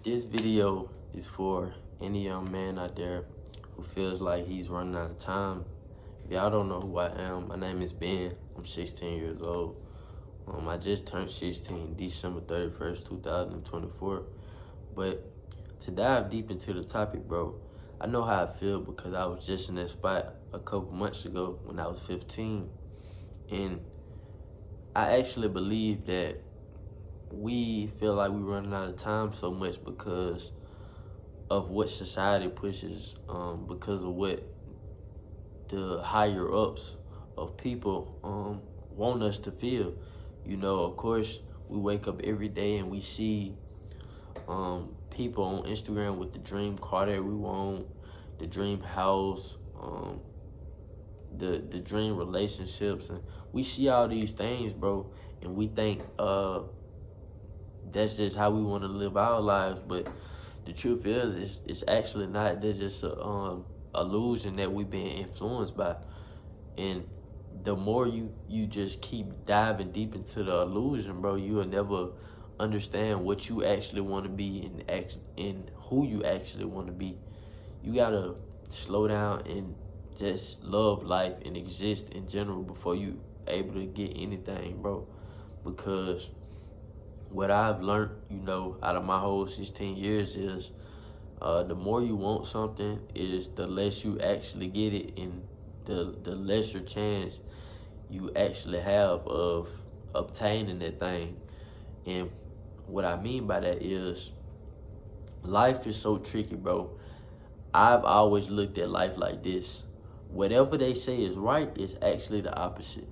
This video is for any young man out there who feels like he's running out of time. If y'all don't know who I am, my name is Ben. I'm 16 years old. I just turned 16 December 31st, 2024. But to dive deep into the topic, bro, I know how I feel because I was just in that spot a couple months ago when I was 15. And I actually believe that we feel like we're running out of time so much because of what society pushes, because of what the higher ups of people want us to feel. You know, of course, we wake up every day and we see people on Instagram with the dream car that we want, the dream house, the dream relationships, and we see all these things, bro, and we think that's just how we want to live our lives. But the truth is, it's actually not. There's just a illusion that we've been influenced by. And the more you just keep diving deep into the illusion, bro, you will never understand what you actually want to be and who you actually want to be. You gotta slow down and just love life and exist in general before you able to get anything, bro. Because what I've learned, out of my whole 16 years is the more you want something is the less you actually get it, and the lesser chance you actually have of obtaining that thing. And what I mean by that is life is so tricky, bro. I've always looked at life like this. Whatever they say is right is actually the opposite,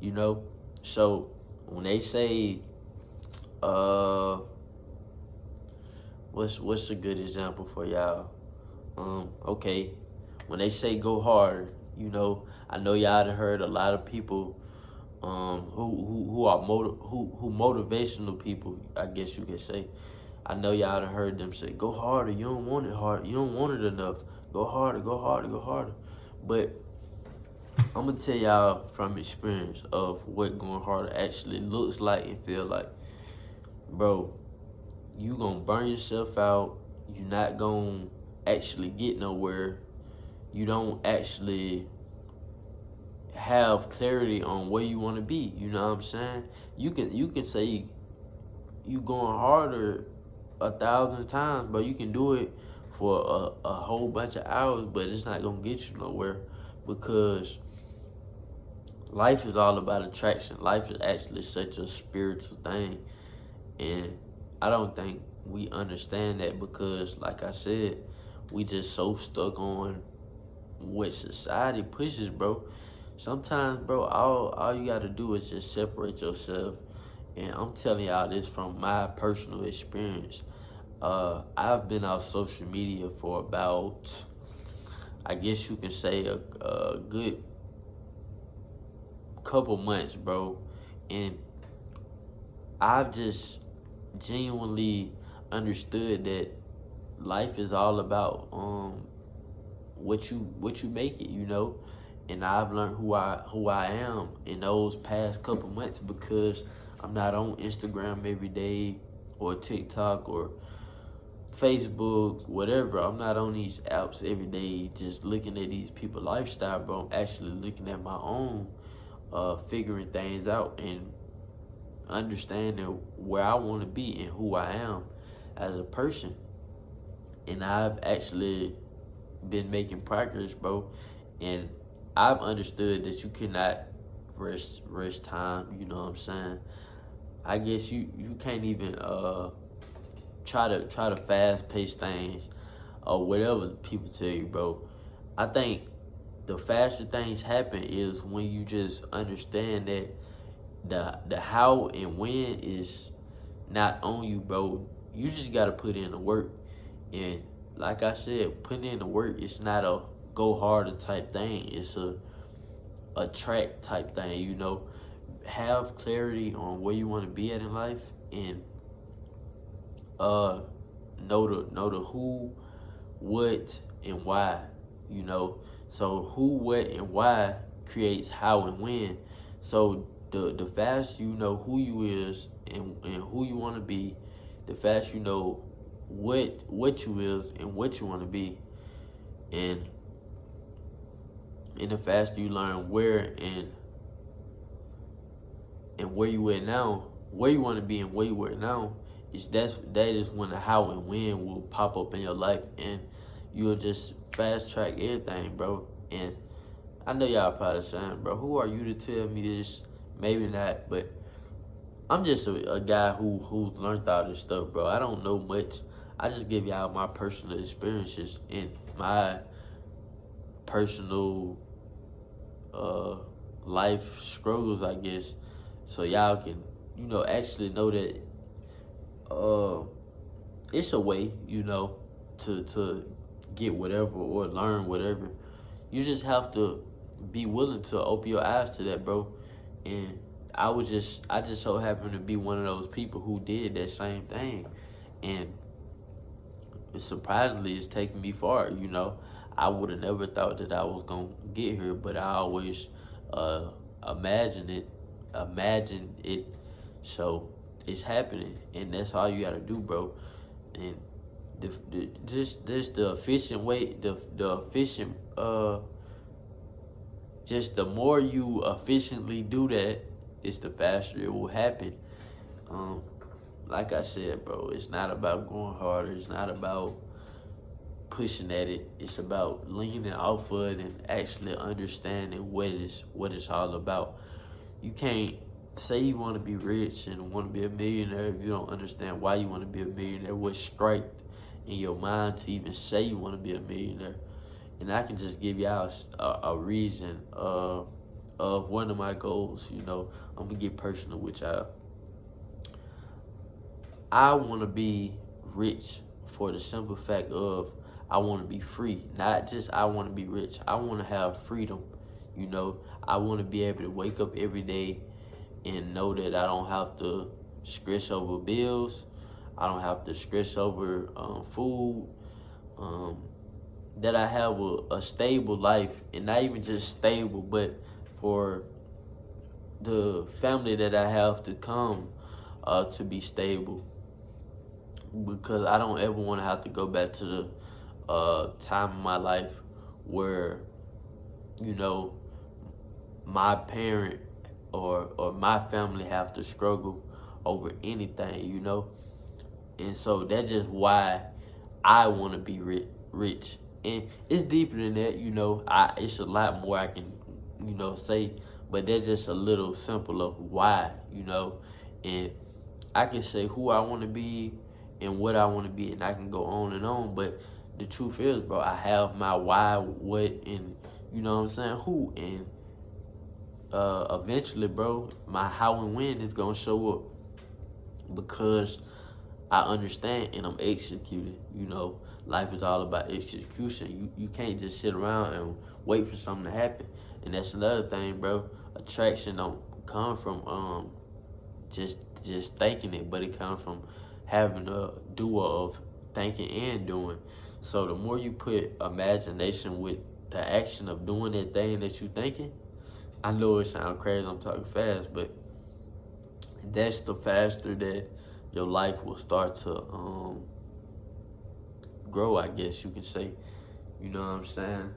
you know? So when they say what's a good example for y'all? Okay, when they say go harder, I know y'all done heard a lot of people who are motivational people, I guess you could say. I know y'all done heard them say, go harder, you don't want it hard, you don't want it enough. Go harder, go harder, go harder. But I'm gonna tell y'all from experience of what going harder actually looks like and feel like. Bro, you gonna burn yourself out. You're not gonna actually get nowhere. You don't actually have clarity on where you want to be. You know what I'm saying? You can say you going harder 1,000 times, but you can do it for a whole bunch of hours, but it's not gonna get you nowhere because life is all about attraction. Life is actually such a spiritual thing, and I don't think we understand that because, like I said, we just so stuck on what society pushes, bro. Sometimes, bro, all you gotta do is just separate yourself. And I'm telling y'all this from my personal experience. I've been off social media for about, I guess you can say, a good couple months, bro. And I've just genuinely understood that life is all about what you make it, And I've learned who I am in those past couple months because I'm not on Instagram every day or TikTok or Facebook, whatever. I'm not on these apps every day just looking at these people's lifestyle, bro. I'm actually looking at my own, figuring things out and understanding where I want to be and who I am as a person. And I've actually been making progress, bro. And I've understood that you cannot rest time, you know what I'm saying? I guess you can't even try to fast pace things or whatever people tell you, bro. I think the faster things happen is when you just understand that the how and when is not on you, bro. You just gotta put in the work. And like I said, putting in the work is not a go harder type thing. It's a track type thing, Have clarity on where you want to be at in life, and know the who, what, and why, So who, what, and why creates how and when. So the faster you know who you is and who you want to be, the faster you know what you is and what you want to be, and the faster you learn where you at now, where you want to be and where you at now, that is when the how and when will pop up in your life, and you'll just fast track everything, bro. And I know y'all probably saying, bro, who are you to tell me this? Maybe not, but I'm just a guy who's learned all this stuff, bro. I don't know much. I just give y'all my personal experiences and my personal life struggles, I guess, so y'all can, actually know that it's a way, to get whatever or learn whatever. You just have to be willing to open your eyes to that, bro. And I just so happen to be one of those people who did that same thing, and surprisingly, it's taken me far. I would have never thought that I was gonna get here, but I always uh, imagined it. So it's happening, and that's all you gotta do, bro. And just the efficient way, the efficient just the more you efficiently do that, it's the faster it will happen. Um, like I said, bro, it's not about going harder. It's not about pushing at it. It's about leaning off of it and actually understanding what it's all about. You can't say you want to be rich and want to be a millionaire if you don't understand why you want to be a millionaire. What's straight in your mind to even say you want to be a millionaire? And I can just give y'all a reason of one of my goals. I'm gonna get personal with y'all. I want to be rich for the simple fact of I want to be free. Not just I want to be rich. I want to have freedom. I want to be able to wake up every day and know that I don't have to stress over bills. I don't have to stress over food. That I have a stable life, and not even just stable, but for the family that I have to come to be stable, because I don't ever want to have to go back to the time in my life where, my parent or my family have to struggle over anything, And so that's just why I want to be rich. And it's deeper than that, it's a lot more I can, say, but that's just a little simple of why, And I can say who I want to be and what I want to be, and I can go on and on. But the truth is, bro, I have my why, what, and who, and eventually, bro, my how and when is gonna show up because I understand and I'm executing. Life is all about execution. You can't just sit around and wait for something to happen. And that's another thing, bro. Attraction don't come from just thinking it, but it comes from having a duo of thinking and doing. So the more you put imagination with the action of doing that thing that you thinking, I know it sounds crazy, I'm talking fast, but that's the faster that your life will start to grow, I guess you can say. You know what I'm saying?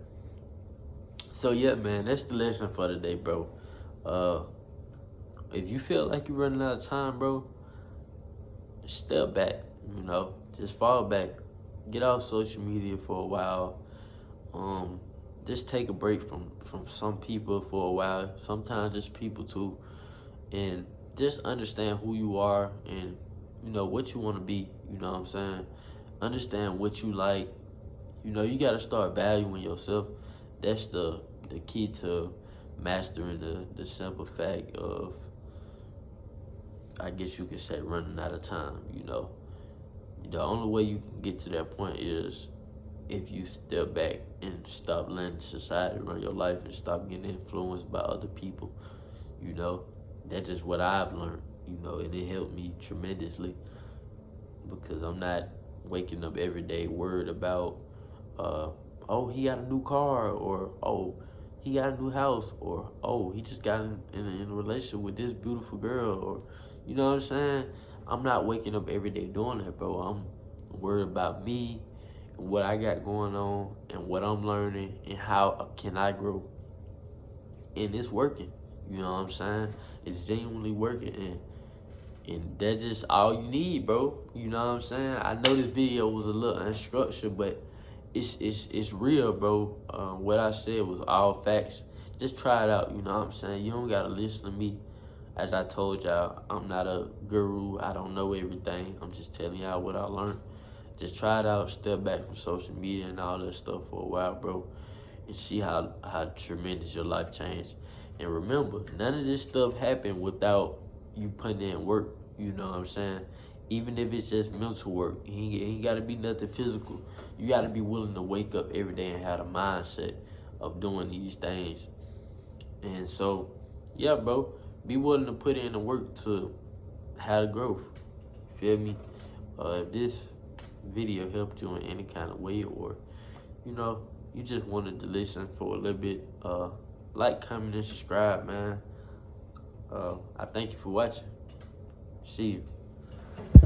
So yeah, man, that's the lesson for today, bro. If you feel like you're running out of time, bro, step back, just fall back. Get off social media for a while. Just take a break from some people for a while. Sometimes just people too. And just understand who you are and, what you want to be. You know what I'm saying? Understand what you like. You got to start valuing yourself. That's the key to mastering the simple fact of, I guess you could say, running out of time. The only way you can get to that point is if you step back and stop letting society run your life and stop getting influenced by other people. That's just what I've learned, and it helped me tremendously because I'm not waking up every day worried about, oh, he got a new car, or, oh, he got a new house, or, oh, he just got in a relationship with this beautiful girl, or, you know what I'm saying? I'm not waking up every day doing that, bro. I'm worried about me and what I got going on and what I'm learning and how can I grow. And it's working. You know what I'm saying? It's genuinely working, and that's just all you need, bro. You know what I'm saying? I know this video was a little unstructured, but it's real, bro. What I said was all facts. Just try it out. You know what I'm saying? You don't gotta listen to me. As I told y'all, I'm not a guru. I don't know everything. I'm just telling y'all what I learned. Just try it out. Step back from social media and all that stuff for a while, bro, and see how tremendous your life changed. And remember, none of this stuff happened without you putting in work. You know what I'm saying? Even if it's just mental work, it ain't got to be nothing physical. You got to be willing to wake up every day and have a mindset of doing these things. And so, yeah, bro, be willing to put in the work to have the growth. Feel me? If this video helped you in any kind of way, or you just wanted to listen for a little bit, like, comment, and subscribe, man. I thank you for watching. See you.